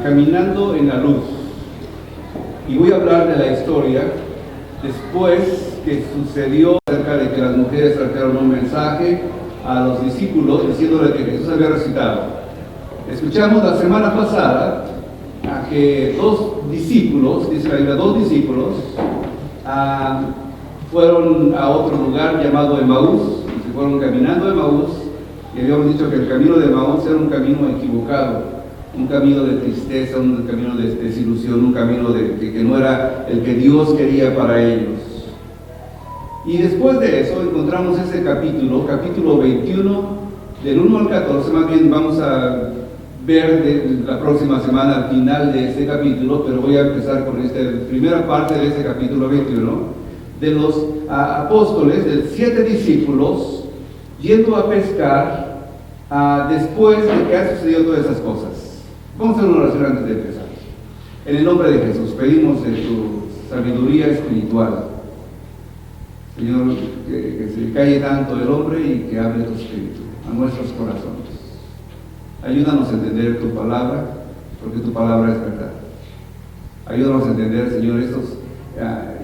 Caminando en la Luz. Y voy a hablar de la historia después que sucedió acerca de que las mujeres trajeron un mensaje a los discípulos diciéndole que Jesús había resucitado. Escuchamos la semana pasada a que dos discípulos, dice la Biblia, fueron a otro lugar llamado Emaús, y se fueron caminando a Emaús, y habíamos dicho que el camino de Emaús era un camino equivocado, un camino de tristeza, un camino de desilusión, un camino que no era el que Dios quería para ellos. Y después de eso encontramos ese capítulo 21, del 1 al 14, más bien vamos a ver la próxima semana al final de este capítulo, pero voy a empezar con esta primera parte de ese capítulo 21, de los apóstoles, de 7 discípulos, yendo a pescar después de que han sucedido todas esas cosas. Vamos a hacer una oración antes de empezar. En el nombre de Jesús, pedimos de tu sabiduría espiritual, Señor, que se calle tanto el hombre y que hable tu espíritu a nuestros corazones. Ayúdanos a entender tu palabra, porque tu palabra es verdad. Ayúdanos a entender, Señor, estas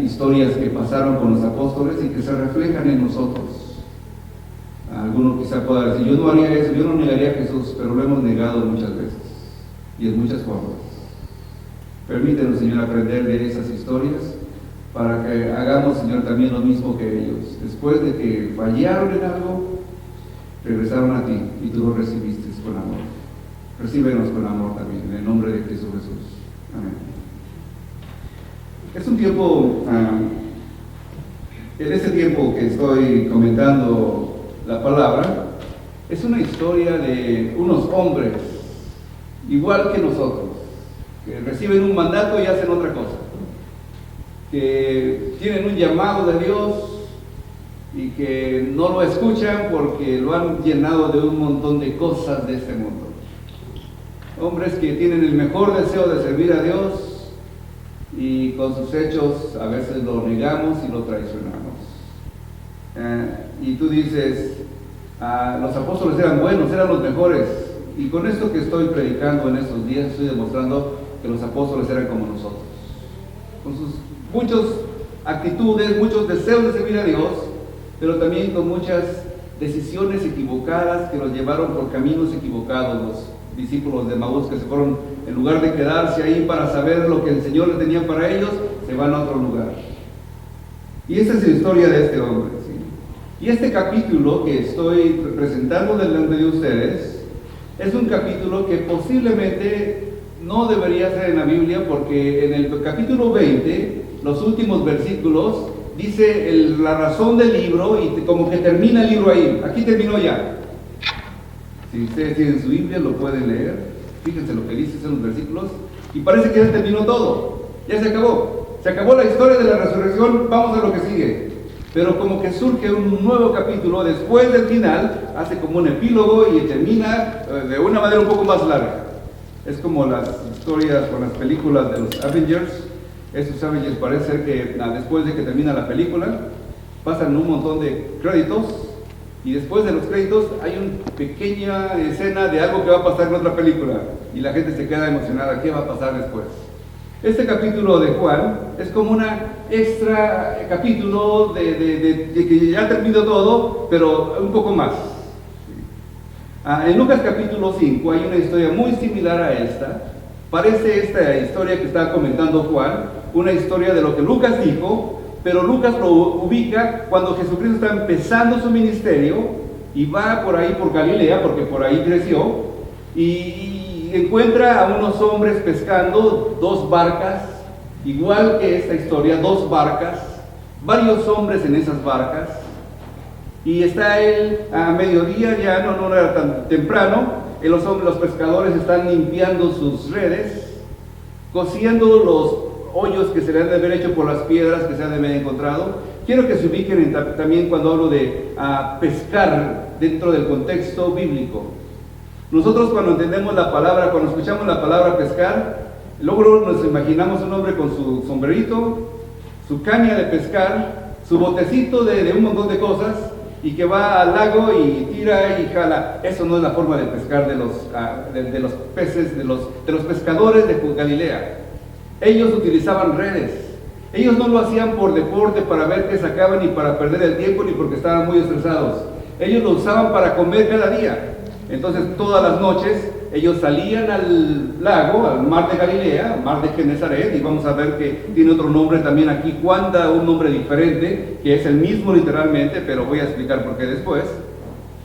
historias que pasaron con los apóstoles y que se reflejan en nosotros. Alguno quizá pueda decir, yo no haría eso, yo no negaría a Jesús, pero lo hemos negado muchas veces y en muchas formas. Permítenos, Señor, aprender de esas historias para que hagamos, Señor, también lo mismo que ellos. Después de que fallaron en algo, regresaron a ti y tú los recibiste con amor. Recíbenos con amor también, en el nombre de Cristo Jesús. Amén. Es un tiempo, en ese tiempo que estoy comentando la palabra, es una historia de unos hombres, igual que nosotros, que reciben un mandato y hacen otra cosa, que tienen un llamado de Dios y que no lo escuchan porque lo han llenado de un montón de cosas de este mundo. Hombres que tienen el mejor deseo de servir a Dios y con sus hechos a veces lo negamos y lo traicionamos. Y tú dices, los apóstoles eran buenos, eran los mejores, y con esto que estoy predicando en estos días estoy demostrando que los apóstoles eran como nosotros, con sus muchas actitudes, muchos deseos de servir a Dios, pero también con muchas decisiones equivocadas que los llevaron por caminos equivocados. Los discípulos de Emaús que se fueron, en lugar de quedarse ahí para saber lo que el Señor les tenía para ellos, se van a otro lugar. Y esa es la historia de este hombre, ¿sí? Y este capítulo que estoy presentando delante de ustedes es un capítulo que posiblemente no debería ser en la Biblia, porque en el capítulo 20, los últimos versículos, dice la razón del libro y como que termina el libro ahí. Aquí terminó ya. Si ustedes tienen su Biblia lo pueden leer. Fíjense lo que dice en los versículos y parece que ya terminó todo. Ya se acabó. Se acabó la historia de la resurrección. Vamos a lo que sigue. Pero como que surge un nuevo capítulo después del final, hace como un epílogo y termina de una manera un poco más larga. Es como las historias o las películas de los Avengers. Esos Avengers parece ser que después de que termina la película, pasan un montón de créditos y después de los créditos hay una pequeña escena de algo que va a pasar en otra película y la gente se queda emocionada, ¿qué va a pasar después? Este capítulo de Juan es como una extra capítulo de que ya terminó todo, pero un poco más. En Lucas capítulo 5 hay una historia muy similar a esta. Parece esta historia que está comentando Juan, una historia de lo que Lucas dijo, pero Lucas lo ubica cuando Jesucristo está empezando su ministerio y va por ahí por Galilea, porque por ahí creció, y encuentra a unos hombres pescando 2 barcas, igual que esta historia, 2 barcas, varios hombres en esas barcas, y está él a mediodía, ya no era tan temprano. Los pescadores están limpiando sus redes, cosiendo los hoyos que se le han de haber hecho por las piedras que se han de haber encontrado. Quiero que se ubiquen también cuando hablo de pescar dentro del contexto bíblico. Nosotros cuando entendemos la palabra, cuando escuchamos la palabra pescar, luego nos imaginamos un hombre con su sombrerito, su caña de pescar, su botecito de un montón de cosas, y que va al lago y tira y jala. Eso no es la forma de pescar de los peces, de los pescadores de Galilea. Ellos utilizaban redes. Ellos no lo hacían por deporte, para ver qué sacaban, ni para perder el tiempo, ni porque estaban muy estresados. Ellos lo usaban para comer cada día. Entonces todas las noches ellos salían al lago, al mar de Galilea, al mar de Genesaret, y vamos a ver que tiene otro nombre también aquí. Juan da un nombre diferente, que es el mismo literalmente, pero voy a explicar por qué después.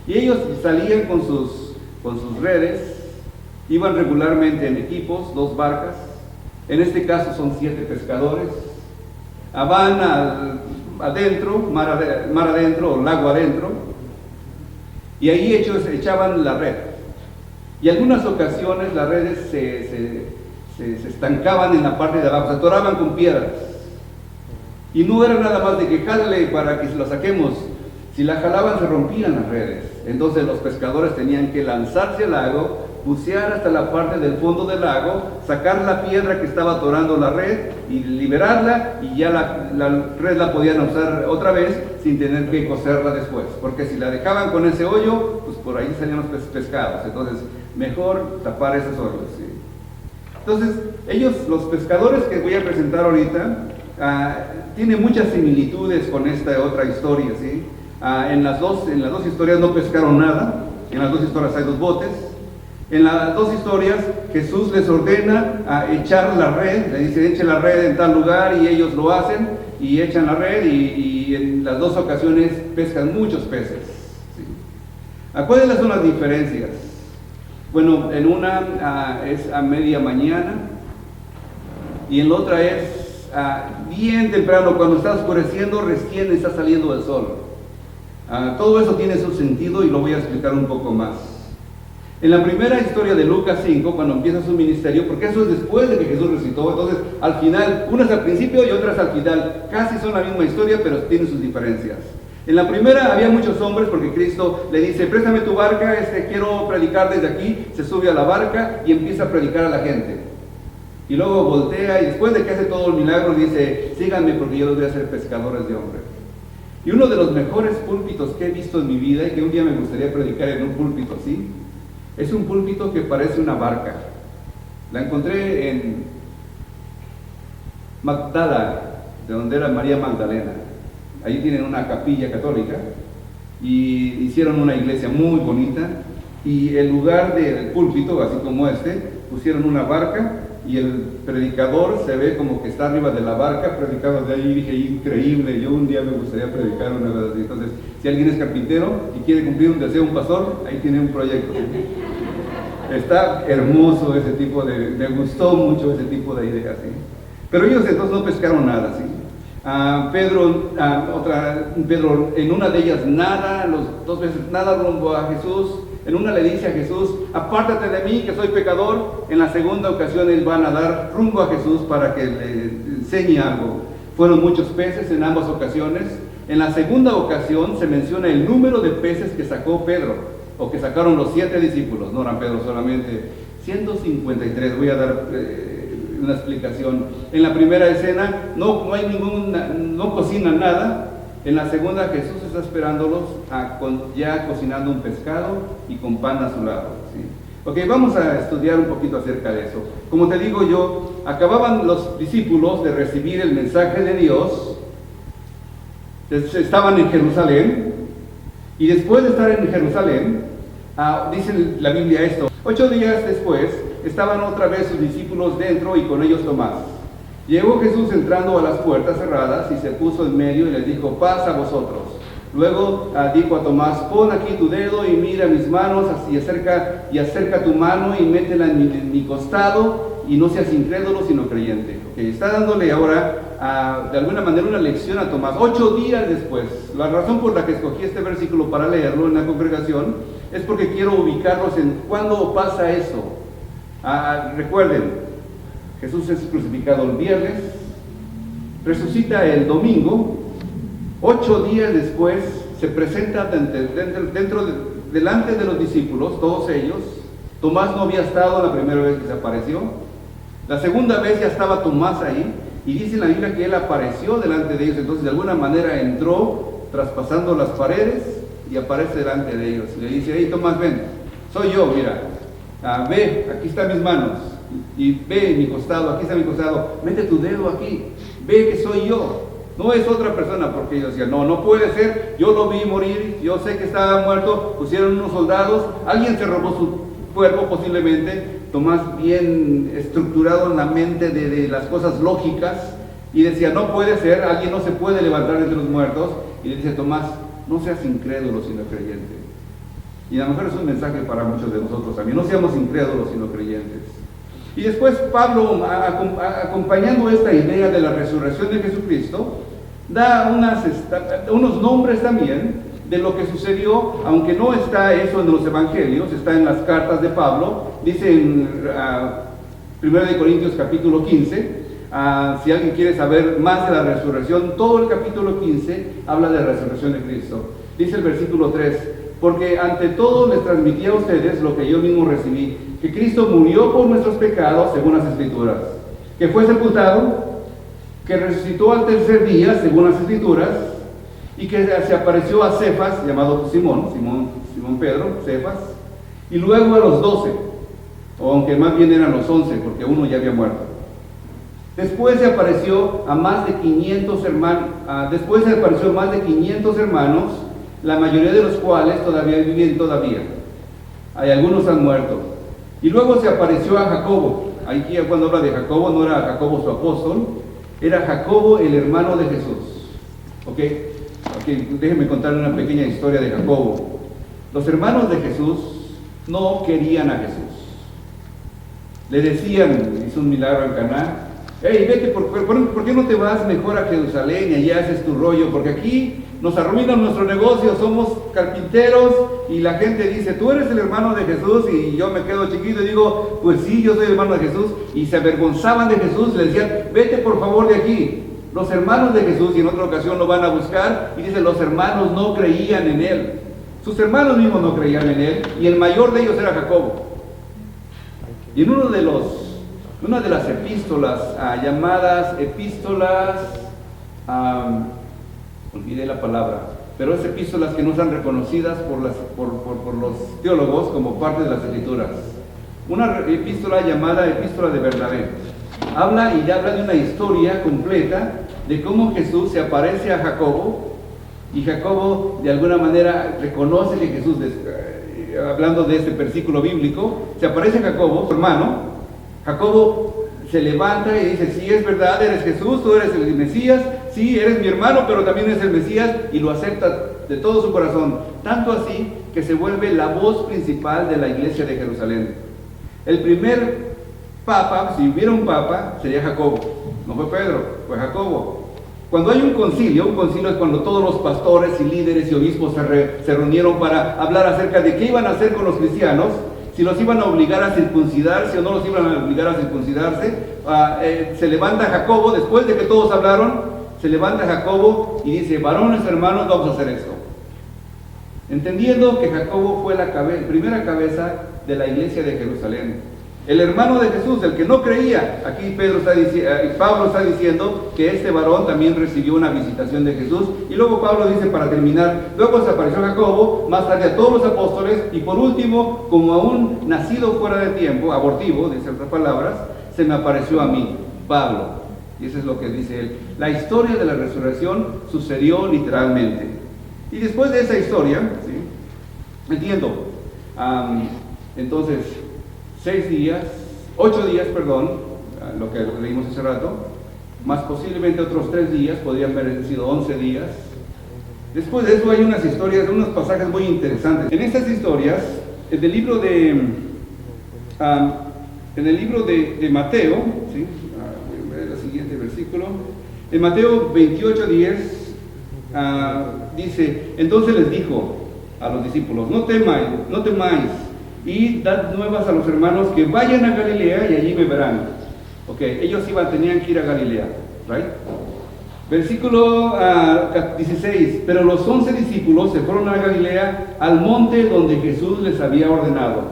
Y ellos salían con sus redes, iban regularmente en equipos, 2 barcas, en este caso son 7 pescadores, van adentro, mar adentro o lago adentro, y ahí ellos echaban la red. Y algunas ocasiones las redes se estancaban en la parte de abajo, se atoraban con piedras. Y no era nada más de que jale para que lo saquemos. Si la jalaban se rompían las redes. Entonces los pescadores tenían que lanzarse al lago, bucear hasta la parte del fondo del lago, sacar la piedra que estaba atorando la red y liberarla, y ya la red la podían usar otra vez sin tener que coserla después, porque si la dejaban con ese hoyo, pues por ahí salían los pescados. Entonces mejor tapar esos hoyos, ¿sí? Entonces ellos, los pescadores que voy a presentar ahorita, tienen muchas similitudes con esta otra historia, ¿sí? En las dos historias no pescaron nada. En las 2 historias hay 2 botes. En las 2 historias Jesús les ordena echar la red, le dice eche la red en tal lugar, y ellos lo hacen y echan la red, y en las 2 ocasiones pescan muchos peces, ¿sí? ¿Cuáles son las diferencias? Bueno, en una es a media mañana y en la otra es bien temprano, cuando está oscureciendo, recién está saliendo el sol. Todo eso tiene su sentido y lo voy a explicar un poco más. En la primera historia de Lucas 5, cuando empieza su ministerio, porque eso es después de que Jesús resucitó, entonces al final, unas al principio y otras al final, casi son la misma historia, pero tienen sus diferencias. En la primera había muchos hombres, porque Cristo le dice, préstame tu barca, quiero predicar desde aquí. Se sube a la barca y empieza a predicar a la gente. Y luego voltea, y después de que hace todo el milagro, dice, síganme porque yo los voy a hacer pescadores de hombres. Y uno de los mejores púlpitos que he visto en mi vida, y que un día me gustaría predicar en un púlpito así, es un púlpito que parece una barca. La encontré en Magdala, de donde era María Magdalena. Ahí tienen una capilla católica y hicieron una iglesia muy bonita, y en lugar del púlpito, así como pusieron una barca, y el predicador se ve como que está arriba de la barca predicando de ahí. Y dije, increíble, yo un día me gustaría predicar una vez así. Entonces, si alguien es carpintero y quiere cumplir un deseo, un pastor, ahí tiene un proyecto. Está hermoso ese tipo me gustó mucho ese tipo de ideas, ¿sí? Pero ellos entonces no pescaron nada, ¿sí? Pedro en una de ellas nada, 2 veces nada rumbo a Jesús. En una le dice a Jesús, apártate de mí que soy pecador. En la segunda ocasión él va a nadar rumbo a Jesús para que le enseñe algo. Fueron muchos peces en ambas ocasiones. En la segunda ocasión se menciona el número de peces que sacó Pedro, o que sacaron los 7 discípulos, no eran Pedro solamente, 153. Voy a dar una explicación. En la primera escena no cocinan nada. En la segunda Jesús está esperándolos ya cocinando un pescado y con pan a su lado, ¿sí? Ok, vamos a estudiar un poquito acerca de eso. Como te digo yo, acababan los discípulos de recibir el mensaje de Dios, estaban en Jerusalén, y después de estar en Jerusalén, dice la Biblia esto, 8 días después estaban otra vez sus discípulos dentro, y con ellos Tomás. Llegó Jesús entrando a las puertas cerradas y se puso en medio y les dijo, paz a vosotros. Luego dijo a Tomás, pon aquí tu dedo y mira mis manos, y acerca tu mano y métela en mi costado, y no seas incrédulo sino creyente. Okay, está dándole ahora de alguna manera una lección a Tomás. 8 días después. La razón por la que escogí este versículo para leerlo en la congregación es porque quiero ubicarlos en cuándo pasa eso. Recuerden, Jesús es crucificado el viernes, resucita el domingo. 8 días después se presenta delante de los discípulos, todos ellos. Tomás no había estado la primera vez que se apareció. La segunda vez ya estaba Tomás ahí, y dice en la Biblia que él apareció delante de ellos. Entonces de alguna manera entró traspasando las paredes y aparece delante de ellos. Le dice, hey Tomás, ven, soy yo, mira, ve, aquí están mis manos, y ve mi costado, aquí está mi costado, mete tu dedo aquí, ve que soy yo. No es otra persona, porque ellos decían, no puede ser, yo lo vi morir, yo sé que estaba muerto, pusieron unos soldados, alguien se robó su cuerpo posiblemente. Tomás, bien estructurado en la mente de las cosas lógicas, y decía, no puede ser, alguien no se puede levantar entre los muertos. Y le dice Tomás, no seas incrédulo sino creyente. Y a lo mejor es un mensaje para muchos de nosotros también, no seamos incrédulos sino creyentes. Y después Pablo, acompañando esta idea de la resurrección de Jesucristo, da unos nombres también de lo que sucedió, aunque no está eso en los evangelios, está en las cartas de Pablo. Dice en 1 Corintios capítulo 15, si alguien quiere saber más de la resurrección, todo el capítulo 15 habla de la resurrección de Cristo. Dice el versículo 3, porque ante todo les transmití a ustedes lo que yo mismo recibí, que Cristo murió por nuestros pecados según las Escrituras, que fue sepultado, que resucitó al tercer día según las Escrituras, y que se apareció a Cefas, llamado Simón Pedro, Cefas, y luego a los 12, o aunque más bien eran los 11, porque uno ya había muerto. Después se apareció a más de 500 hermanos, la mayoría de los cuales todavía viven todavía. Hay algunos han muerto. Y luego se apareció a Jacobo. Aquí cuando habla de Jacobo, no era Jacobo su apóstol, era Jacobo el hermano de Jesús. ¿Ok? Déjenme contar una pequeña historia de Jacobo. Los hermanos de Jesús no querían a Jesús. Le decían, hizo un milagro en Caná, hey, vete, ¿por qué no te vas mejor a Jerusalén y allá haces tu rollo? Porque aquí nos arruinan nuestro negocio, somos carpinteros y la gente dice, tú eres el hermano de Jesús, y yo me quedo chiquito y digo, pues sí, yo soy el hermano de Jesús, y se avergonzaban de Jesús, le decían, vete por favor de aquí. Los hermanos de Jesús, y en otra ocasión lo van a buscar, y dice, los hermanos no creían en él. Sus hermanos mismos no creían en él, y el mayor de ellos era Jacobo. Y en una de las epístolas, llamadas epístolas, olvidé la palabra, pero es epístolas que no están reconocidas por los teólogos como parte de las Escrituras. Una epístola llamada Epístola de Bernabé. Habla de una historia completa de cómo Jesús se aparece a Jacobo, y Jacobo de alguna manera reconoce que Jesús, hablando de este versículo bíblico, se aparece a Jacobo, su hermano. Jacobo se levanta y dice, sí, es verdad, eres Jesús, tú eres el Mesías, sí, eres mi hermano, pero también eres el Mesías, y lo acepta de todo su corazón, tanto así que se vuelve la voz principal de la iglesia de Jerusalén. El primer papa, si hubiera un papa, sería Jacobo. No fue Pedro, fue Jacobo. Cuando hay un concilio es cuando todos los pastores y líderes y obispos se reunieron para hablar acerca de qué iban a hacer con los cristianos, si los iban a obligar a circuncidarse o no los iban a obligar a circuncidarse. Se levanta Jacobo, después de que todos hablaron, se levanta Jacobo y dice, varones hermanos, vamos a hacer esto. Entendiendo que Jacobo fue la primera cabeza de la iglesia de Jerusalén. El hermano de Jesús, el que no creía, aquí Pablo está diciendo que este varón también recibió una visitación de Jesús. Y luego Pablo dice, para terminar, luego se apareció Jacobo, más tarde a todos los apóstoles, y por último, como a un nacido fuera de tiempo, abortivo, dice otras palabras, se me apareció a mí, Pablo. Y eso es lo que dice él. La historia de la resurrección sucedió literalmente. Y después de esa historia, ¿sí? Entiendo, entonces, 8 días, lo que leímos hace rato, más posiblemente otros 3 días, podrían haber sido 11 días. Después de eso hay unas historias, unos pasajes muy interesantes. En estas historias, en el libro de Mateo, ¿sí? Voy a ver el siguiente versículo. En Mateo 28:10 dice, entonces les dijo a los discípulos, no temáis, y dad nuevas a los hermanos que vayan a Galilea y allí me verán. Ok, ellos tenían que ir a Galilea, right? Versículo 16, pero los 11 discípulos se fueron a Galilea, al monte donde Jesús les había ordenado.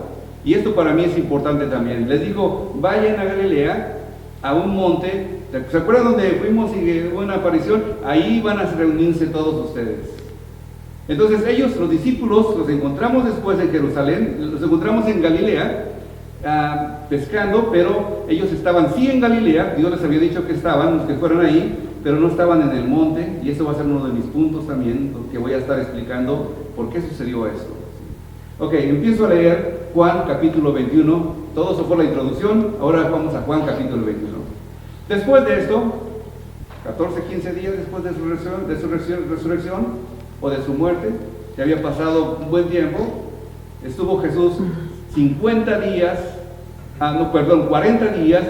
Y esto para mí es importante también. Les dijo, vayan a Galilea, a un monte. ¿Se acuerdan donde fuimos y hubo una aparición? Ahí van a reunirse todos ustedes. Entonces ellos, los discípulos, los encontramos después en Jerusalén, los encontramos en Galilea, pescando, pero ellos estaban sí en Galilea, Dios les había dicho que estaban, que fueran ahí, pero no estaban en el monte, y eso va a ser uno de mis puntos también, que voy a estar explicando por qué sucedió esto. Ok, empiezo a leer Juan capítulo 21, todo eso fue la introducción, ahora vamos a Juan capítulo 21. Después de esto, 14, 15 días después de su resurrección o de su muerte, ya había pasado un buen tiempo, estuvo Jesús 40 días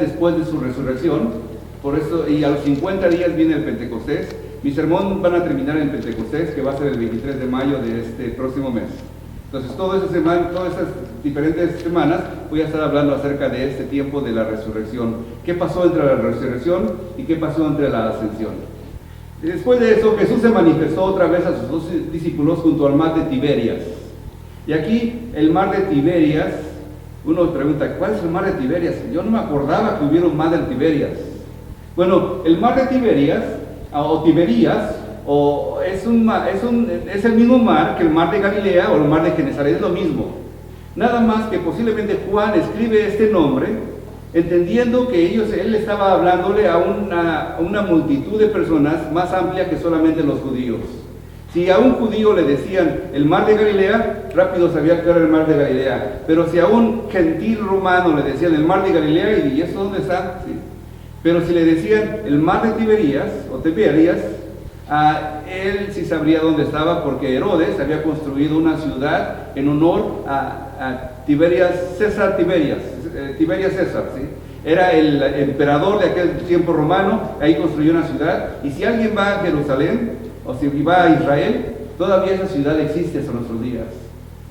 después de su resurrección, por eso, y a los 50 días viene el Pentecostés. Mi sermón van a terminar en Pentecostés, que va a ser el 23 de mayo de este próximo mes. Entonces, todas esas diferentes semanas voy a estar hablando acerca de este tiempo de la resurrección. ¿Qué pasó entre la resurrección y qué pasó entre la ascensión? Después de eso, Jesús se manifestó otra vez a sus 12 discípulos junto al mar de Tiberias. Y aquí, el mar de Tiberias, uno pregunta, ¿cuál es el mar de Tiberias? Yo no me acordaba que hubiera un mar de Tiberias. Bueno, el mar de Tiberias, o Tiberías, es el mismo mar que el mar de Galilea o el mar de Genesaret, es lo mismo. Nada más que posiblemente Juan escribe este nombre entendiendo que él estaba hablándole a una multitud de personas más amplia que solamente los judíos. Si a un judío le decían el mar de Galilea, rápido sabía que era el mar de Galilea. Pero si a un gentil romano le decían el mar de Galilea, ¿y eso dónde está? Sí. Pero si le decían el mar de Tiberías o Tiberias, él sí sabría dónde estaba, porque Herodes había construido una ciudad en honor a César Tiberias, ¿sí? Era el emperador de aquel tiempo romano, ahí construyó una ciudad, y si alguien va a Jerusalén, o si va a Israel, todavía esa ciudad existe hasta nuestros días.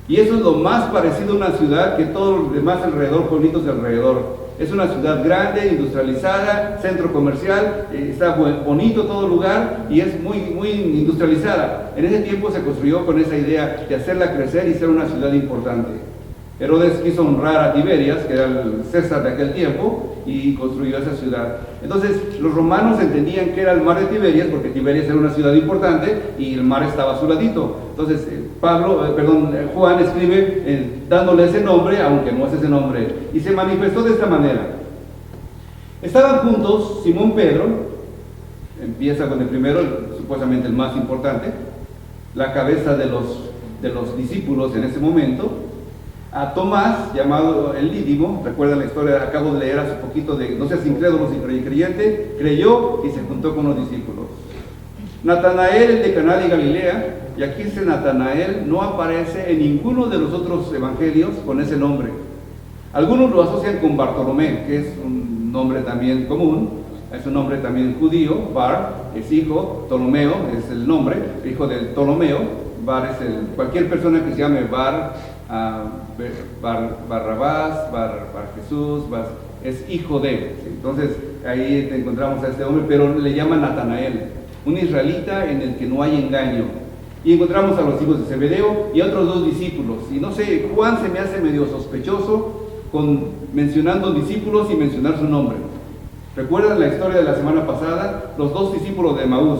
Y eso es lo más parecido a una ciudad que todos los demás alrededor, pueblitos de alrededor. Es una ciudad grande, industrializada, centro comercial, está bonito todo el lugar y es muy, muy industrializada. En ese tiempo se construyó con esa idea de hacerla crecer y ser una ciudad importante. Herodes quiso honrar a Tiberias, que era el César de aquel tiempo, y construyó esa ciudad. Entonces, los romanos entendían que era el mar de Tiberias, porque Tiberias era una ciudad importante y el mar estaba a su ladito. Entonces, Juan escribe dándole ese nombre, aunque no es ese nombre, y se manifestó de esta manera. Estaban juntos Simón Pedro, empieza con el primero, supuestamente el más importante, la cabeza de los discípulos en ese momento, a Tomás, llamado el Dídimo. Recuerdan la historia, acabo de leer hace poquito, de no seas incrédulo sino creyente, creyó y se juntó con los discípulos. Natanael, el de Caná de Galilea, y aquí dice Natanael, no aparece en ninguno de los otros evangelios con ese nombre. Algunos lo asocian con Bartolomé, que es un nombre también común, es un nombre también judío. Bar es hijo, Ptolomeo es el nombre, hijo de Ptolomeo. Bar es cualquier persona que se llame Barrabás, Bar Jesús, es hijo de. Entonces ahí encontramos a este hombre, pero le llaman Natanael, un israelita en el que no hay engaño. Y encontramos a los hijos de Zebedeo y a otros 2 discípulos. Y no sé, Juan se me hace medio sospechoso mencionando discípulos y mencionar su nombre. ¿Recuerdan la historia de la semana pasada? Los 2 discípulos de Emaús.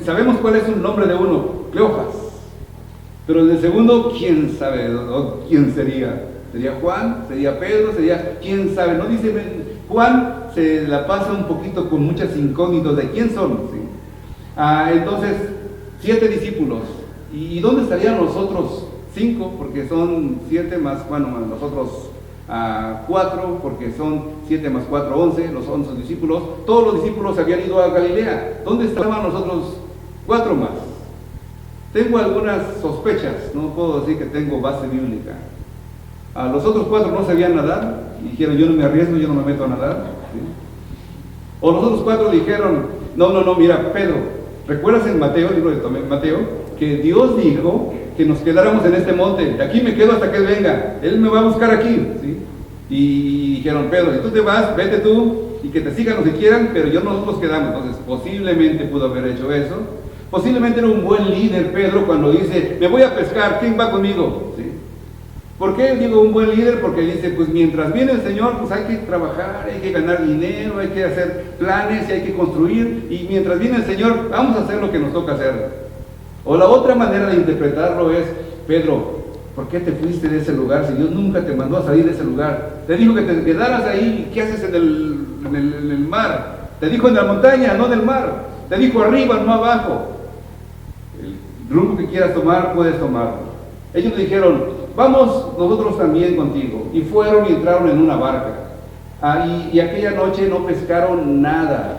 Sabemos cuál es el nombre de uno, Cleofas. Pero el de segundo, ¿quién sabe quién sería? ¿Sería Juan? ¿Sería Pedro? ¿Quién sabe? No dice, Juan se la pasa un poquito con muchas incógnitas de quién son. ¿Sí? Entonces, 7 discípulos. ¿Y dónde estarían los otros 5? Porque son 7 más, los otros 4, porque son 7 más 4, 11, los 11 discípulos. Todos los discípulos habían ido a Galilea. ¿Dónde estaban los otros 4 más? Tengo algunas sospechas, no puedo decir que tengo base bíblica. Los otros 4 no sabían nadar, y dijeron, yo no me arriesgo, yo no me meto a nadar. ¿Sí? O los otros 4 dijeron, no, mira, Pedro, ¿recuerdas en Mateo, libro de Mateo, que Dios dijo que nos quedáramos en este monte? De aquí me quedo hasta que Él venga, Él me va a buscar aquí. ¿Sí? Y dijeron, Pedro, si tú te vas, vete tú, y que te sigan los que quieran, pero nosotros quedamos. Entonces, posiblemente pudo haber hecho eso. Posiblemente era un buen líder Pedro cuando dice, me voy a pescar, ¿quién va conmigo? ¿Sí? ¿Por qué digo un buen líder? Porque dice, pues mientras viene el Señor, pues hay que trabajar, hay que ganar dinero, hay que hacer planes, hay que construir, y mientras viene el Señor, vamos a hacer lo que nos toca hacer. O la otra manera de interpretarlo es: Pedro, ¿por qué te fuiste de ese lugar si Dios nunca te mandó a salir de ese lugar? Te dijo que te quedaras ahí. ¿Qué haces en el mar? Te dijo en la montaña, no en el mar. Te dijo arriba, no abajo. El rumbo que quieras tomar, puedes tomarlo. Ellos le dijeron: vamos nosotros también contigo. Y fueron y entraron en una barca. Y aquella noche no pescaron nada.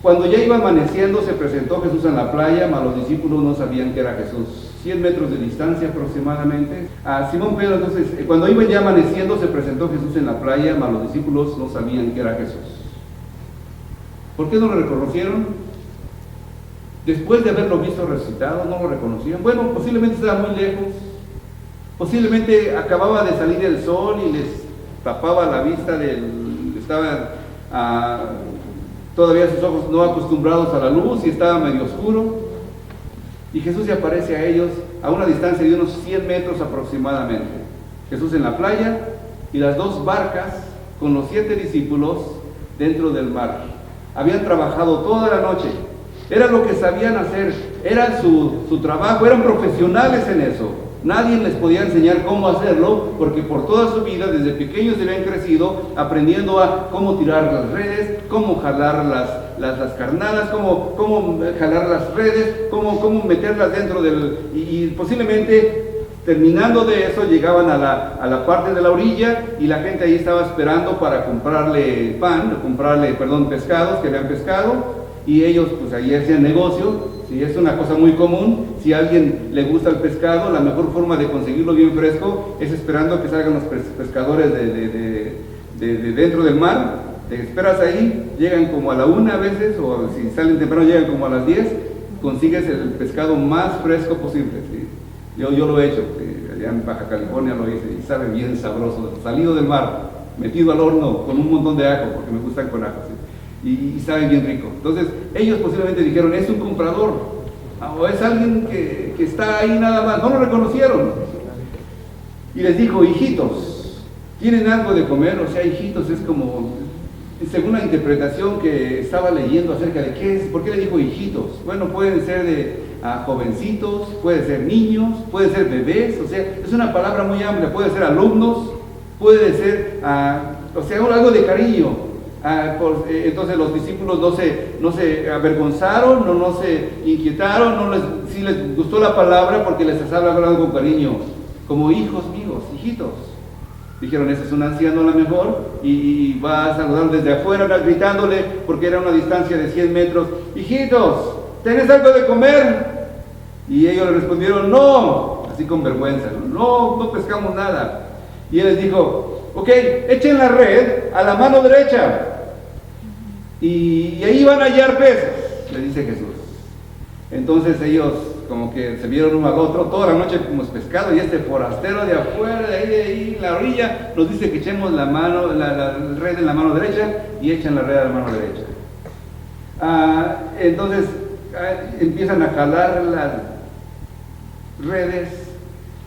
Cuando ya iba amaneciendo, se presentó Jesús en la playa, mas los discípulos no sabían que era Jesús. 100 metros de distancia aproximadamente. A Simón Pedro, entonces, cuando iba ya amaneciendo, se presentó Jesús en la playa, mas los discípulos no sabían que era Jesús. ¿Por qué no lo reconocieron? Después de haberlo visto resucitado, no lo reconocían. Bueno, posiblemente estaba muy lejos. Posiblemente acababa de salir el sol y les tapaba la vista estaban todavía sus ojos no acostumbrados a la luz y estaba medio oscuro. Y Jesús se aparece a ellos a una distancia de unos 100 metros aproximadamente. Jesús en la playa y las dos barcas con los 7 discípulos dentro del mar. Habían trabajado toda la noche. Era lo que sabían hacer. Era su trabajo. Eran profesionales en eso. Nadie les podía enseñar cómo hacerlo, porque por toda su vida, desde pequeños se habían crecido aprendiendo a cómo tirar las redes, cómo jalar las carnadas, cómo jalar las redes, cómo meterlas dentro y posiblemente terminando de eso llegaban a la parte de la orilla y la gente ahí estaba esperando para comprarle pescados que habían pescado, y ellos pues ahí hacían negocio. Sí, es una cosa muy común. Si a alguien le gusta el pescado, la mejor forma de conseguirlo bien fresco es esperando que salgan los pescadores de dentro del mar. Te esperas ahí, llegan como a la 1 a veces, o si salen temprano llegan como a las 10, consigues el pescado más fresco posible. ¿Sí? Yo lo he hecho, allá en Baja California lo hice y sabe bien sabroso, salido del mar, metido al horno con un montón de ajo, porque me gustan con ajo. ¿Sí? Y sabe bien rico. Entonces ellos posiblemente dijeron: es un comprador, o es alguien que está ahí nada más. No lo reconocieron. Y les dijo: hijitos, ¿tienen algo de comer? O sea, hijitos es como, según la interpretación que estaba leyendo acerca de qué es, ¿por qué le dijo hijitos? Bueno, pueden ser de jovencitos, pueden ser niños, pueden ser bebés. O sea, es una palabra muy amplia. Puede ser alumnos, puede ser o sea, algo de cariño. Entonces los discípulos no se avergonzaron, no se inquietaron, sí les gustó la palabra porque les estaba hablando con cariño, como hijos míos, hijitos. Dijeron: ese es un anciano a lo mejor, y va a saludar desde afuera, gritándole, porque era una distancia de 100 metros: hijitos, ¿tenés algo de comer? Y ellos le respondieron: no, así con vergüenza, no pescamos nada. Y él les dijo: ok, echen la red a la mano derecha y ahí van a hallar peces, le dice Jesús. Entonces ellos como que se vieron uno al otro, toda la noche como pescado, y este forastero de afuera, de ahí, la orilla, nos dice que echemos la red en la mano derecha, y echan la red a la mano derecha. Entonces empiezan a jalar las redes.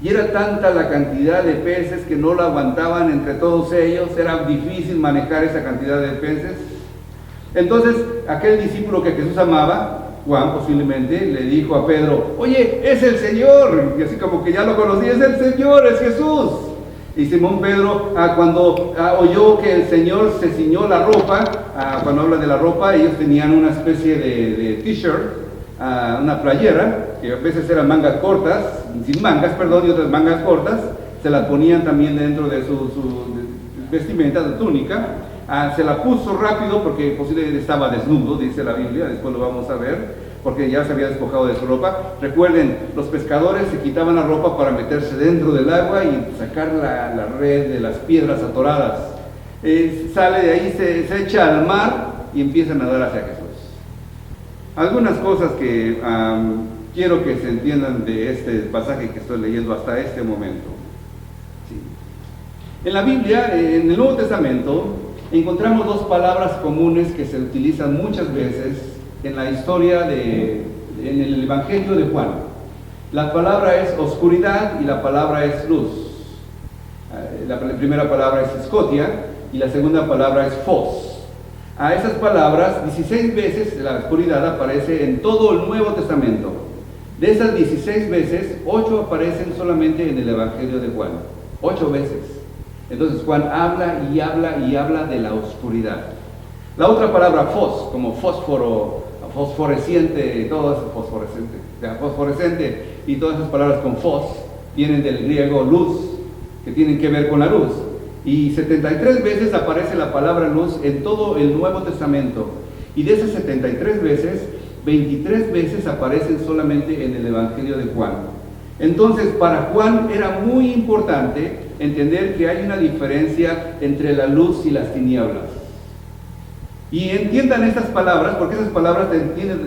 Y era tanta la cantidad de peces que no lo aguantaban entre todos ellos. Era difícil manejar esa cantidad de peces. Entonces aquel discípulo que Jesús amaba, Juan posiblemente, le dijo a Pedro: oye, es el Señor. Y así como que ya lo conocía: es el Señor, es Jesús. Y Simón Pedro, cuando oyó que el Señor se ciñó la ropa, cuando habla de la ropa, ellos tenían una especie de t-shirt, una playera, que a veces eran mangas cortas, sin mangas, y otras mangas cortas, se las ponían también dentro de su vestimenta, de túnica. Se la puso rápido porque posiblemente estaba desnudo, dice la Biblia, después lo vamos a ver, porque ya se había despojado de su ropa. Recuerden, los pescadores se quitaban la ropa para meterse dentro del agua y sacar la red de las piedras atoradas. Sale de ahí, se echa al mar y empieza a nadar hacia Jesús. Algunas cosas que quiero que se entiendan de este pasaje que estoy leyendo hasta este momento. Sí. En la Biblia, en el Nuevo Testamento, encontramos dos palabras comunes que se utilizan muchas veces en la historia en el Evangelio de Juan. La palabra es oscuridad y la palabra es luz. La primera palabra es scotia y la segunda palabra es phos. A esas palabras, 16 veces la oscuridad aparece en todo el Nuevo Testamento De esas 16 veces, 8 aparecen solamente en el Evangelio de Juan. 8 veces. Entonces Juan habla y habla y habla de la oscuridad. La otra palabra fos, como fósforo, fosforescente, todo eso fosforescente, o sea, fosforescente y todas esas palabras con fos, vienen del griego luz, que tienen que ver con la luz. Y 73 veces aparece la palabra luz en todo el Nuevo Testamento. Y de esas 73 veces, 23 veces aparecen solamente en el Evangelio de Juan. Entonces, para Juan era muy importante entender que hay una diferencia entre la luz y las tinieblas. Y entiendan estas palabras, porque esas palabras te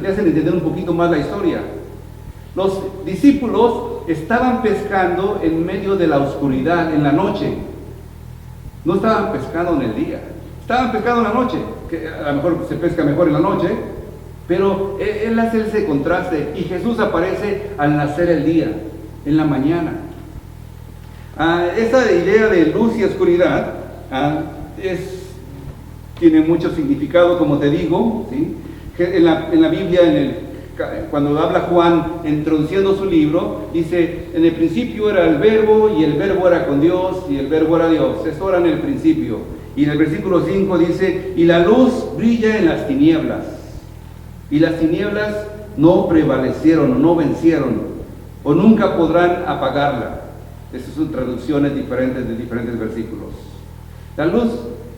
hacen entender un poquito más la historia. Los discípulos estaban pescando en medio de la oscuridad, en la noche. No estaban pescando en el día, estaban pescando en la noche, que a lo mejor se pesca mejor en la noche, pero él hace ese contraste y Jesús aparece al nacer el día, en la mañana. Esa idea de luz y oscuridad tiene mucho significado, como te digo, ¿sí? En la Biblia, cuando habla Juan introduciendo su libro, dice: en el principio era el verbo, y el verbo era con Dios, y el verbo era Dios. Esto era en el principio. Y en el versículo 5 dice: y la luz brilla en las tinieblas, y las tinieblas no prevalecieron o no vencieron, o nunca podrán apagarla. Esas son traducciones diferentes de diferentes versículos. La luz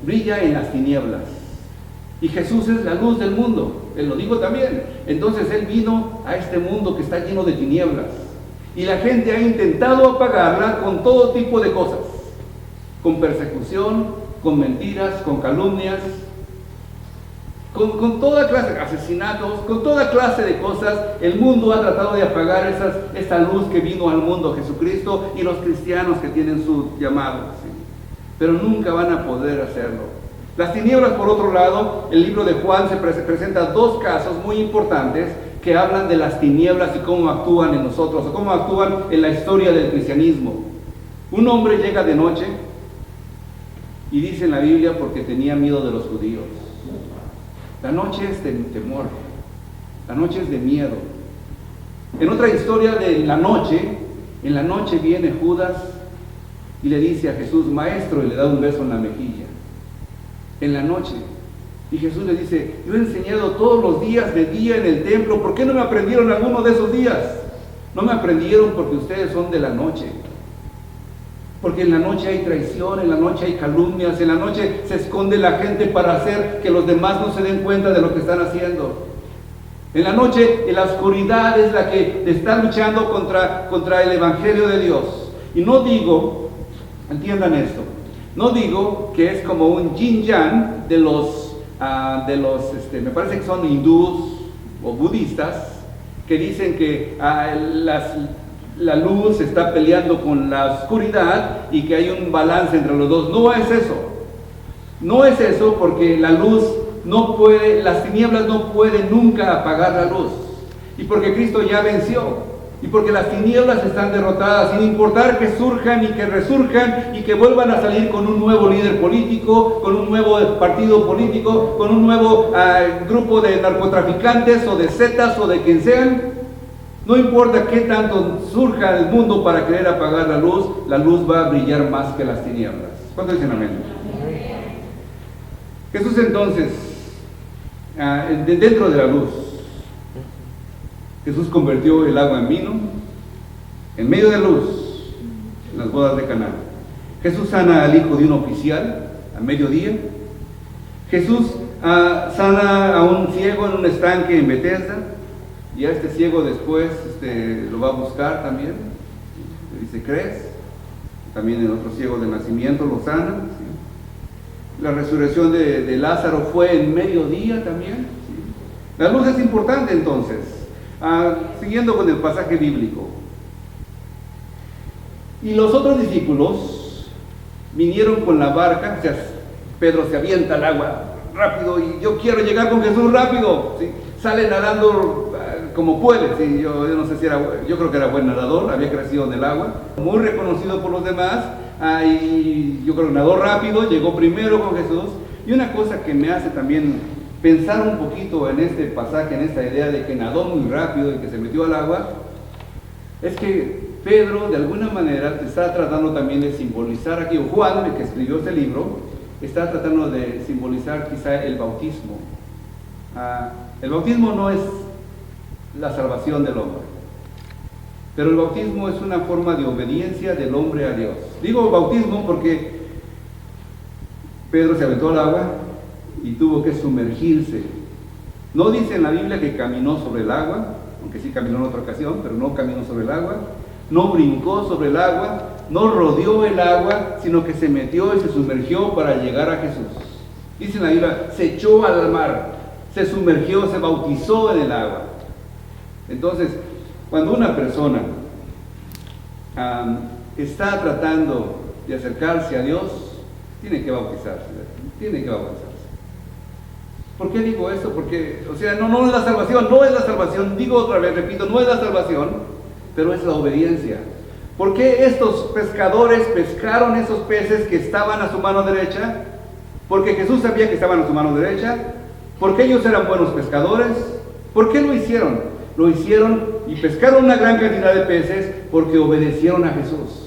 brilla en las tinieblas. Y Jesús es la luz del mundo. Él lo dijo también. Entonces Él vino a este mundo que está lleno de tinieblas. Y la gente ha intentado apagarla con todo tipo de cosas. Con persecución, con mentiras, con calumnias, con toda clase de asesinatos, con toda clase de cosas. El mundo ha tratado de apagar esta luz que vino al mundo, Jesucristo, y los cristianos que tienen su llamado, ¿sí? Pero nunca van a poder hacerlo. Las tinieblas, por otro lado, el libro de Juan se presenta dos casos muy importantes que hablan de las tinieblas y cómo actúan en nosotros, o cómo actúan en la historia del cristianismo. Un hombre llega de noche y dice en la Biblia porque tenía miedo de los judíos. La noche es de temor, la noche es de miedo. En otra historia de la noche, en la noche viene Judas y le dice a Jesús: maestro, y le da un beso en la mejilla. En la noche. Y Jesús le dice: yo he enseñado todos los días de día en el templo, ¿por qué no me aprendieron alguno de esos días? No me aprendieron porque ustedes son de la noche. Porque en la noche hay traición, en la noche hay calumnias, en la noche se esconde la gente para hacer que los demás no se den cuenta de lo que están haciendo. En la noche, en la oscuridad es la que está luchando contra el Evangelio de Dios. Y no digo, entiendan esto, no digo que es como un yin-yang de los me parece que son hindús o budistas, que dicen que la luz está peleando con la oscuridad y que hay un balance entre los dos. No es eso. No es eso, porque la luz no puede, las tinieblas no pueden nunca apagar la luz. Y porque Cristo ya venció. Y porque las tinieblas están derrotadas, sin importar que surjan y que resurjan y que vuelvan a salir con un nuevo líder político, con un nuevo partido político, con un nuevo grupo de narcotraficantes o de zetas o de quien sean. No importa qué tanto surja el mundo para querer apagar la luz va a brillar más que las tinieblas. ¿Cuántos dicen amén? Jesús entonces, dentro de la luz, Jesús convirtió el agua en vino, en medio de luz, en las bodas de Caná. Jesús sana al hijo de un oficial a mediodía. Jesús sana a un ciego en un estanque en Bethesda. Y a este ciego después lo va a buscar también. Le dice: ¿crees? También el otro ciego de nacimiento lo sana, ¿sí? La resurrección de Lázaro fue en mediodía también, ¿sí? La luz es importante entonces. Siguiendo con el pasaje bíblico. Y los otros discípulos vinieron con la barca, o sea, Pedro se avienta al agua rápido y yo quiero llegar con Jesús rápido, ¿sí? Sale nadando como puede, ¿sí? Yo no sé si yo creo que era buen nadador, había crecido en el agua, muy reconocido por los demás, y yo creo que nadó rápido, llegó primero con Jesús. Y una cosa que me hace también pensar un poquito en este pasaje, en esta idea de que nadó muy rápido y que se metió al agua, Es que Pedro, de alguna manera, te está tratando también de simbolizar aquí, o Juan, el que escribió este libro, está tratando de simbolizar quizá el bautismo. El bautismo no es la salvación del hombre, pero el bautismo es una forma de obediencia del hombre a Dios. Digo bautismo porque Pedro se aventó al agua y tuvo que sumergirse. No dice en la Biblia que caminó sobre el agua, aunque sí caminó en otra ocasión, pero no caminó sobre el agua, no brincó sobre el agua, no rodeó el agua, sino que se metió y se sumergió para llegar a Jesús. Dice en la Biblia, se echó al mar, se sumergió, se bautizó en el agua. Entonces, cuando una persona está tratando de acercarse a Dios, tiene que bautizarse, tiene que bautizarse. ¿Por qué digo esto? Porque, o sea, no es la salvación, no es la salvación, digo otra vez, repito, no es la salvación, pero es la obediencia. ¿Por qué estos pescadores pescaron esos peces que estaban a su mano derecha? Porque Jesús sabía que estaban a su mano derecha, porque ellos eran buenos pescadores. ¿Por qué lo hicieron? Lo hicieron y pescaron una gran cantidad de peces porque obedecieron a Jesús.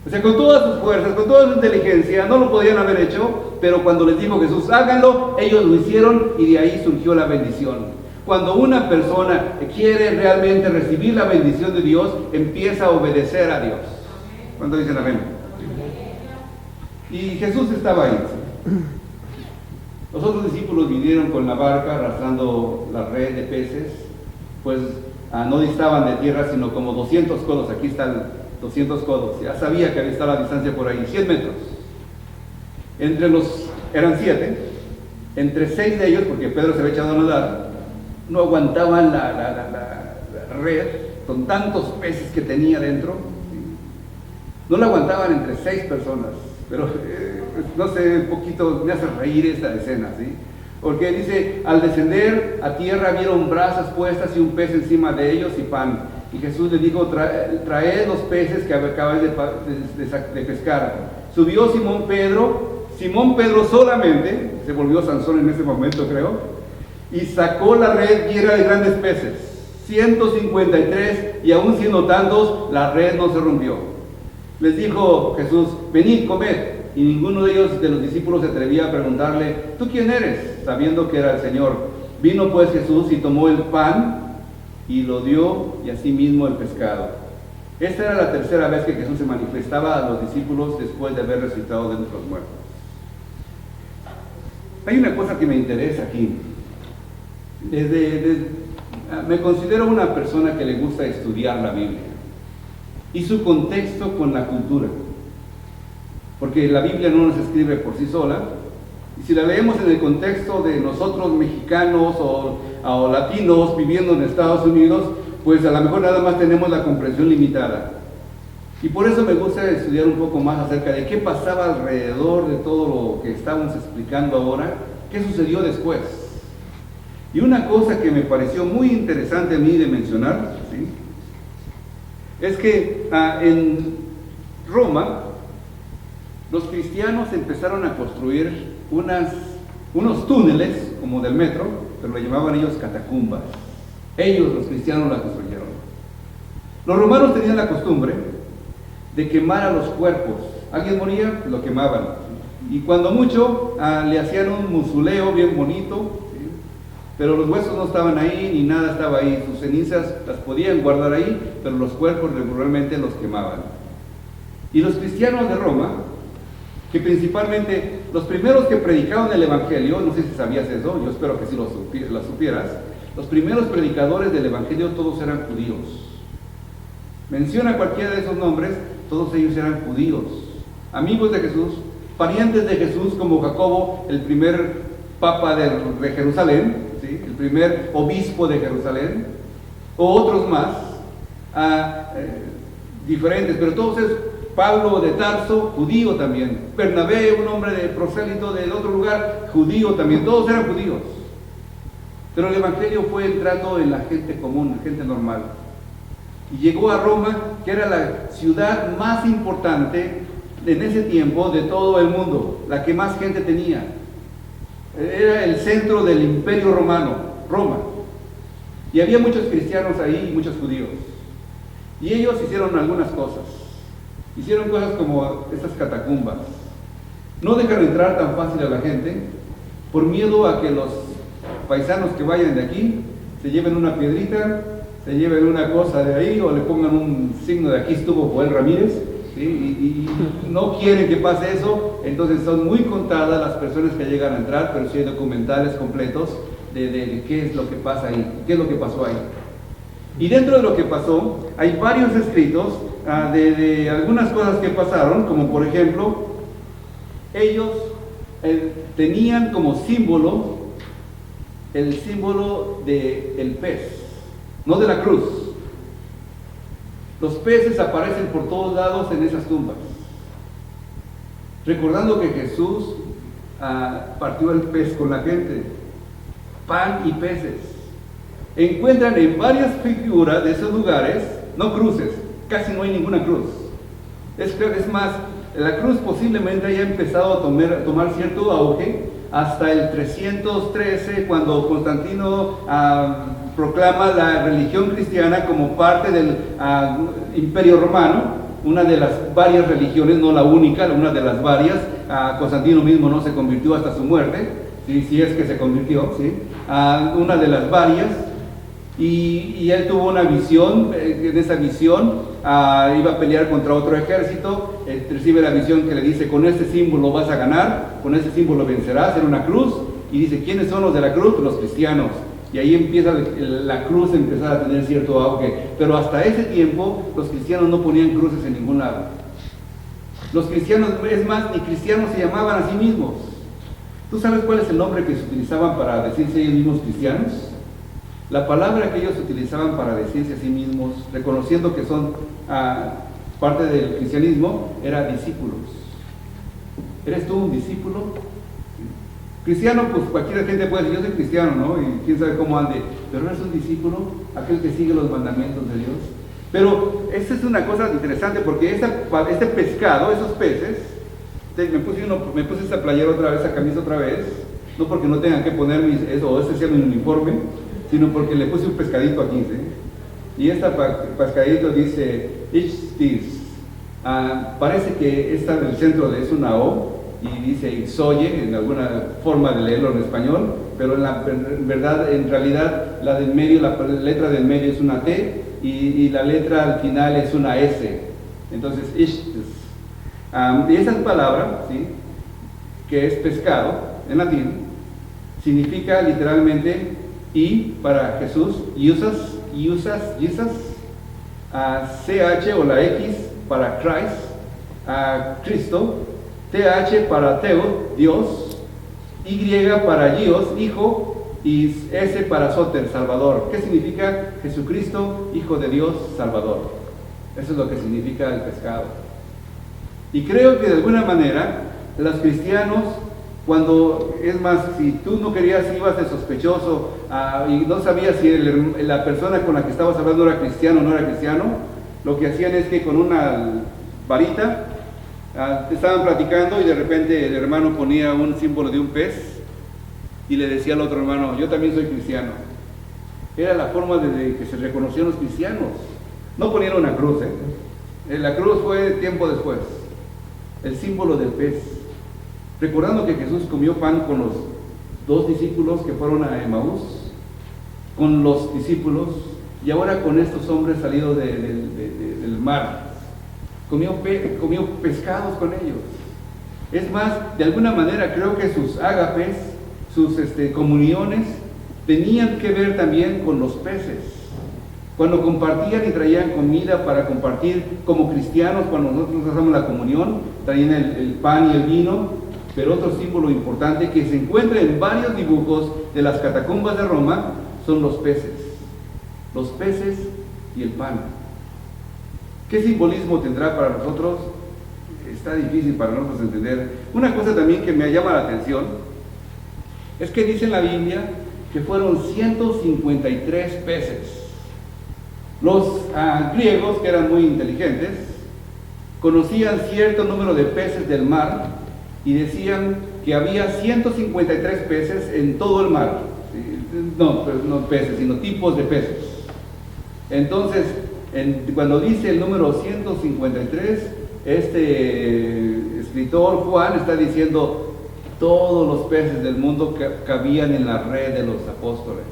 O sea, con todas sus fuerzas, con toda su inteligencia, no lo podían haber hecho, pero cuando les dijo Jesús, háganlo, ellos lo hicieron y de ahí surgió la bendición. Cuando una persona quiere realmente recibir la bendición de Dios, empieza a obedecer a Dios. ¿Cuánto dicen amén? Y Jesús estaba ahí. Los otros discípulos vinieron con la barca arrastrando la red de peces, pues no distaban de tierra sino como 200 codos. Aquí están 200 codos. Ya sabía que está la distancia por ahí, 100 metros. Eran 7, entre 6 de ellos, porque Pedro se había echado a nadar, no aguantaban la red con tantos peces que tenía dentro. No la aguantaban entre 6 personas. Pero, no sé, un poquito me hace reír esta escena, ¿sí? Porque dice, al descender a tierra vieron brasas puestas y un pez encima de ellos y pan. Y Jesús les dijo, traed los peces que acabáis de pescar. Subió Simón Pedro solamente, se volvió Sansón en ese momento creo, y sacó la red y era de grandes peces, 153, y aún siendo tantos, la red no se rompió. Les dijo Jesús, venid, comed. Y ninguno de ellos, de los discípulos, se atrevía a preguntarle, ¿tú quién eres? Sabiendo que era el Señor. Vino pues Jesús y tomó el pan y lo dio, y asimismo el pescado. Esta era la tercera vez que Jesús se manifestaba a los discípulos después de haber resucitado de entre los muertos. Hay una cosa que me interesa aquí. Me considero una persona que le gusta estudiar la Biblia y su contexto con la cultura, porque la Biblia no nos escribe por sí sola, y si la leemos en el contexto de nosotros mexicanos o latinos viviendo en Estados Unidos, pues a lo mejor nada más tenemos la comprensión limitada. Y por eso me gusta estudiar un poco más acerca de qué pasaba alrededor de todo lo que estamos explicando ahora, qué sucedió después. Y una cosa que me pareció muy interesante a mí de mencionar, ¿sí?, es que en Roma los cristianos empezaron a construir unos túneles como del metro, pero lo llamaban ellos catacumbas. Ellos, los cristianos, la construyeron. Los romanos tenían la costumbre de quemar a los cuerpos. Alguien moría, lo quemaban. Y cuando mucho le hacían un mausoleo bien bonito, ¿sí?, pero los huesos no estaban ahí, ni nada estaba ahí. Sus cenizas las podían guardar ahí, pero los cuerpos regularmente los quemaban. Y los cristianos de Roma, que principalmente los primeros que predicaron el Evangelio, no sé si sabías eso, yo espero que sí lo supieras, los primeros predicadores del Evangelio todos eran judíos. Menciona cualquiera de esos nombres, todos ellos eran judíos, amigos de Jesús, parientes de Jesús, como Jacobo, el primer papa de Jerusalén, ¿sí?, el primer obispo de Jerusalén, o otros más, diferentes, pero todos es Pablo de Tarso, judío también, Bernabé, un hombre de prosélito del otro lugar, judío también, todos eran judíos. Pero el Evangelio fue entrando en la gente común, la gente normal. Y llegó a Roma, que era la ciudad más importante en ese tiempo de todo el mundo, la que más gente tenía. Era el centro del Imperio Romano, Roma. Y había muchos cristianos ahí y muchos judíos. Y ellos hicieron algunas cosas. Hicieron cosas como estas catacumbas. No dejan entrar tan fácil a la gente por miedo a que los paisanos que vayan de aquí se lleven una piedrita, se lleven una cosa de ahí o le pongan un signo de aquí estuvo Joel Ramírez, ¿sí? Y no quieren que pase eso. Entonces son muy contadas las personas que llegan a entrar, pero sí hay documentales completos de qué es lo que pasa ahí, qué es lo que pasó ahí. Y dentro de lo que pasó hay varios escritos de algunas cosas que pasaron, como por ejemplo, ellos tenían como símbolo el símbolo del pez, no de la cruz. Los peces aparecen por todos lados en esas tumbas, recordando que Jesús partió el pez con la gente, pan y peces. Encuentran en varias figuras de esos lugares, no cruces, casi no hay ninguna cruz. Es más, la cruz posiblemente haya empezado a tomar cierto auge hasta el 313, cuando Constantino proclama la religión cristiana como parte del Imperio Romano, una de las varias religiones, no la única, una de las varias. Constantino mismo no se convirtió hasta su muerte, si es que se convirtió, ¿sí? Una de las varias. Y él tuvo una visión. En esa visión iba a pelear contra otro ejército, recibe la visión que le dice: con este símbolo vas a ganar, con este símbolo vencerás, en una cruz. Y dice: ¿quiénes son los de la cruz? Los cristianos. Y ahí empieza la cruz a empezar a tener cierto auge. Pero hasta ese tiempo los cristianos no ponían cruces en ningún lado. Los cristianos, es más, ni cristianos se llamaban a sí mismos. ¿Tú sabes cuál es el nombre que se utilizaban para decirse ellos mismos cristianos? La palabra que ellos utilizaban para decirse a sí mismos, reconociendo que son parte del cristianismo, era discípulos. ¿Eres tú un discípulo? Cristiano, pues cualquier gente puede decir: yo soy cristiano, ¿no? Y quién sabe cómo ande. Pero eres un discípulo, aquel que sigue los mandamientos de Dios. Pero esta es una cosa interesante, porque este pescado, esos peces, me puse esta playera otra vez, esta camisa otra vez, no porque no tengan que poner ese sea mi uniforme, sino porque le puse un pescadito aquí, ¿sí? Y este pescadito dice Ixtis. Parece que esta del centro es una O y dice Ixoye, en alguna forma de leerlo en español, pero en realidad la del medio, la letra del medio es una T y la letra al final es una S. Entonces Ixtis. Y esa palabra, ¿sí?, que es pescado en latín, significa literalmente y para Jesús, Jesus, CH o la X para Christ, Cristo, TH para Teo, Dios, Y para Dios, Hijo, y S para Soter, Salvador. ¿Qué significa Jesucristo, Hijo de Dios, Salvador? Eso es lo que significa el pescado. Y creo que de alguna manera los cristianos, cuando, es más, si tú no querías, ibas de sospechoso y no sabías si la persona con la que estabas hablando era cristiano o no era cristiano, lo que hacían es que con una varita estaban platicando y de repente el hermano ponía un símbolo de un pez y le decía al otro hermano: yo también soy cristiano. Era la forma de que se reconocían los cristianos. No ponían una cruz, la cruz fue tiempo después, el símbolo del pez. Recordando que Jesús comió pan con los 2 discípulos que fueron a Emaús, con los discípulos, y ahora con estos hombres salidos del mar. Comió pescados con ellos. Es más, de alguna manera creo que sus ágapes, sus comuniones, tenían que ver también con los peces. Cuando compartían y traían comida para compartir como cristianos, cuando nosotros hacemos la comunión, traían el pan y el vino. Pero otro símbolo importante que se encuentra en varios dibujos de las catacumbas de Roma son los peces. Los peces y el pan. ¿Qué simbolismo tendrá para nosotros? Está difícil para nosotros entender. Una cosa también que me llama la atención es que dice en la Biblia que fueron 153 peces. Los griegos, que eran muy inteligentes, conocían cierto número de peces del mar y decían que había 153 peces en todo el mar. No peces, sino tipos de peces. Entonces, Cuando dice el número 153, este escritor Juan está diciendo todos los peces del mundo cabían en la red de los apóstoles.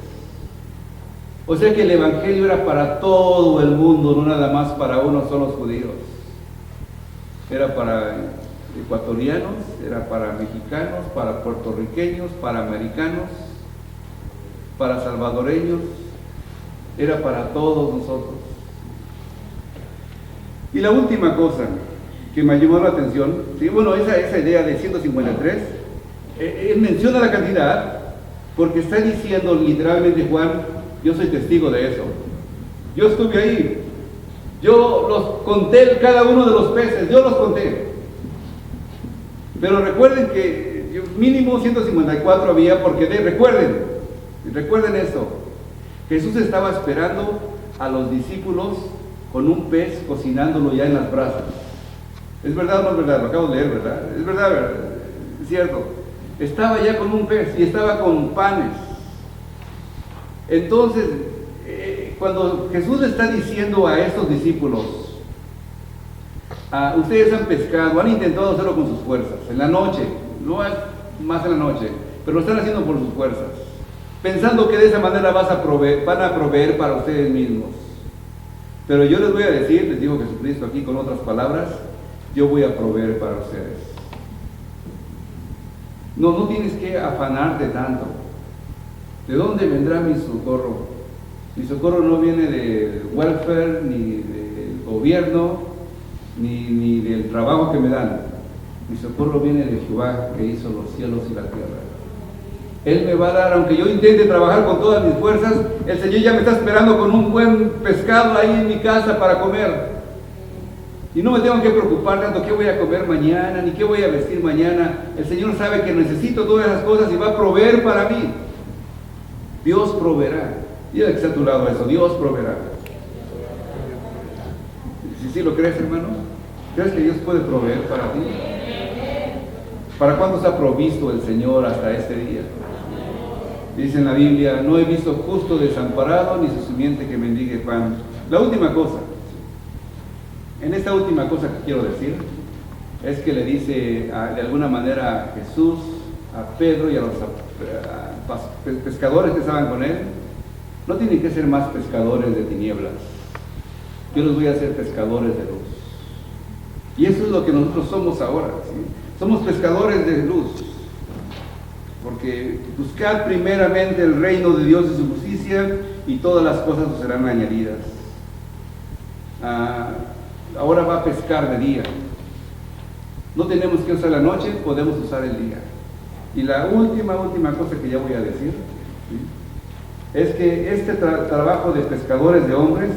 O sea que el evangelio era para todo el mundo, no nada más para unos solos judíos. Era para ecuatorianos, era para mexicanos, para puertorriqueños, para americanos, para salvadoreños, era para todos nosotros. Y la última cosa que me llamó la atención, ¿sí? Bueno, esa idea de 153, él menciona la cantidad porque está diciendo literalmente Juan, yo soy testigo de eso. Yo estuve ahí. Yo los conté cada uno de los peces, yo los conté. Pero recuerden que mínimo 154 había porque recuerden esto. Jesús estaba esperando a los discípulos con un pez cocinándolo ya en las brasas. ¿Es verdad o no es verdad? Lo acabo de leer, ¿verdad? Es verdad, ¿verdad? Es cierto. Estaba ya con un pez y estaba con panes. Entonces, cuando Jesús le está diciendo a estos discípulos, ustedes han pescado, han intentado hacerlo con sus fuerzas, en la noche, no es más en la noche, pero lo están haciendo por sus fuerzas, pensando que de esa manera van a proveer para ustedes mismos. Pero yo les voy a decir, les digo Jesucristo aquí con otras palabras, yo voy a proveer para ustedes. No tienes que afanarte tanto. ¿De dónde vendrá mi socorro? Mi socorro no viene del welfare, ni del gobierno, ni del trabajo que me dan. Mi socorro viene de Jehová, que hizo los cielos y la tierra. Él me va a dar, aunque yo intente trabajar con todas mis fuerzas, el Señor ya me está esperando con un buen pescado ahí en mi casa para comer. Y no me tengo que preocupar tanto qué voy a comer mañana, ni qué voy a vestir mañana. El Señor sabe que necesito todas esas cosas y va a proveer para mí. Dios proveerá. Dile que está a tu lado eso, Dios proveerá. Si lo crees, hermano, ¿crees que Dios puede proveer para ti? ¿Para cuándo se ha provisto el Señor hasta este día? Dice en la Biblia, no he visto justo desamparado ni su simiente que mendigue pan. La última cosa, en esta última cosa que quiero decir, es que le dice de alguna manera a Jesús, a Pedro y a los pescadores que estaban con él, no tienen que ser más pescadores de tinieblas, yo los voy a hacer pescadores de luz. Y eso es lo que nosotros somos ahora, ¿sí? Somos pescadores de luz, porque buscad primeramente el reino de Dios y su justicia, y todas las cosas os serán añadidas. Ahora va a pescar de día. No tenemos que usar la noche, podemos usar el día. Y la última cosa que ya voy a decir, ¿sí?, es que este trabajo de pescadores de hombres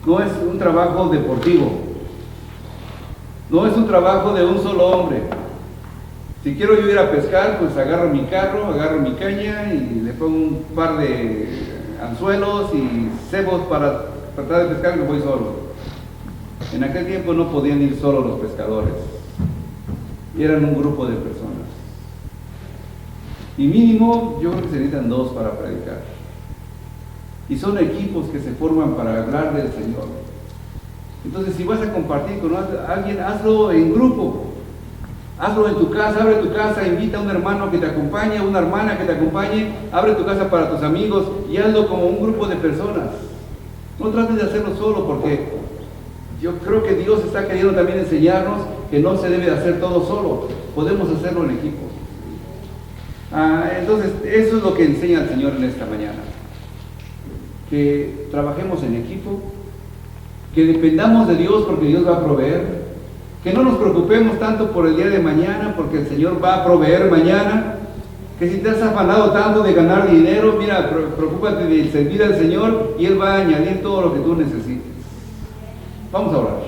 no es un trabajo deportivo, no es un trabajo de un solo hombre. Si quiero yo ir a pescar, pues agarro mi carro, agarro mi caña y le pongo un par de anzuelos y cebos para tratar de pescar y me voy solo. En aquel tiempo no podían ir solo los pescadores, eran un grupo de personas. Y mínimo, yo creo que se necesitan 2 para predicar. Y son equipos que se forman para hablar del Señor. Entonces, si vas a compartir con alguien, hazlo en grupo. Hazlo en tu casa, abre tu casa, invita a un hermano que te acompañe, a una hermana que te acompañe, abre tu casa para tus amigos y hazlo como un grupo de personas. No trates de hacerlo solo, porque yo creo que Dios está queriendo también enseñarnos que no se debe de hacer todo solo, podemos hacerlo en equipo. Entonces, eso es lo que enseña el Señor en esta mañana. Que trabajemos en equipo, que dependamos de Dios porque Dios va a proveer, que no nos preocupemos tanto por el día de mañana porque el Señor va a proveer mañana, que si te has afanado tanto de ganar dinero, mira, preocúpate de servir al Señor y Él va a añadir todo lo que tú necesites. Vamos a orar.